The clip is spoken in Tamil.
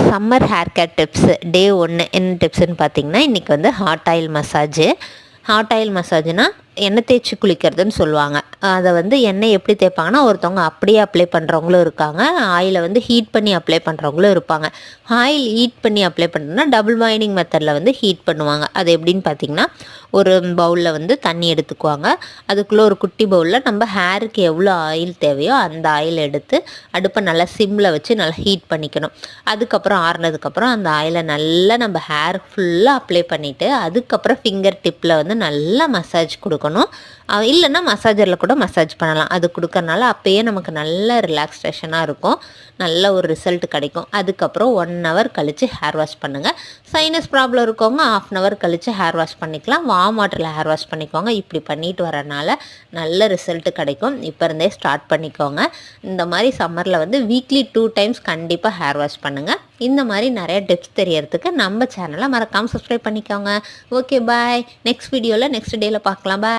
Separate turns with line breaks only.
Summer hair care tips day 1 என்ன டிப்ஸ்ன்னு பார்த்தீங்கன்னா, இன்றைக்கி வந்து hot oil massage. Hot oil மசாஜ்னால் எண்ணெய் தேய்ச்சி குளிக்கிறதுன்னு சொல்லுவாங்க. அதை வந்து எண்ணெய் எப்படி தேய்ப்பாங்கன்னா, ஒருத்தவங்க அப்படியே அப்ளை பண்ணுறவங்களும் இருக்காங்க, ஆயிலை வந்து ஹீட் பண்ணி அப்ளை பண்ணுறவங்களும் இருப்பாங்க. ஆயில் ஹீட் பண்ணி அப்ளை பண்ணுறதுனா டபுள் பாயிலிங் மெத்தடில் வந்து ஹீட் பண்ணுவாங்க. அது எப்படின்னு பார்த்திங்கன்னா, ஒரு பவுலில் வந்து தண்ணி எடுத்துக்குவாங்க. அதுக்குள்ளே ஒரு குட்டி பவுலில் நம்ம ஹேருக்கு எவ்வளோ ஆயில் தேவையோ அந்த ஆயில் எடுத்து அடுப்பை நல்லா சிம்மில் வச்சு நல்லா ஹீட் பண்ணிக்கணும். அதுக்கப்புறம் ஆறுனதுக்கப்புறம் அந்த ஆயிலை நல்லா நம்ம ஹேர் ஃபுல்லாக அப்ளை பண்ணிவிட்டு அதுக்கப்புறம் ஃபிங்கர் டிப்பில் வந்து நல்லா மசாஜ் கொடுக்கணும். இல்லைன்னா மசாஜரில் கூட மசாஜ் பண்ணலாம். அது கொடுக்கறனால அப்போயே நமக்கு நல்ல ரிலாக்ஸேஷனாக இருக்கும், நல்ல ஒரு ரிசல்ட் கிடைக்கும். அதுக்கப்புறம் 1 ஹவர் கழித்து ஹேர் வாஷ் பண்ணுங்கள். சைனஸ் ப்ராப்ளம் இருக்கவங்க 1/2 ஹவர் கழித்து ஹேர் வாஷ் பண்ணிக்கலாம். வார்ம் வாட்டரில் ஹேர் வாஷ் பண்ணிக்கோங்க. இப்படி பண்ணிட்டு வரனால நல்ல ரிசல்ட் கிடைக்கும். இப்போ இருந்தே ஸ்டார்ட் பண்ணிக்கோங்க. இந்த மாதிரி சம்மரில் வந்து வீக்லி 2 டைம்ஸ் கண்டிப்பாக ஹேர் வாஷ் பண்ணுங்கள். இந்த மாதிரி நிறைய டிப்ஸ் தெரியறதுக்கு நம்ம சேனலை மறக்காமல் சப்ஸ்கிரைப் பண்ணிக்கோங்க. ஓகே, பாய். நெக்ஸ்ட் வீடியோவில் நெக்ஸ்ட் டேயில் பார்க்கலாம். பாய்.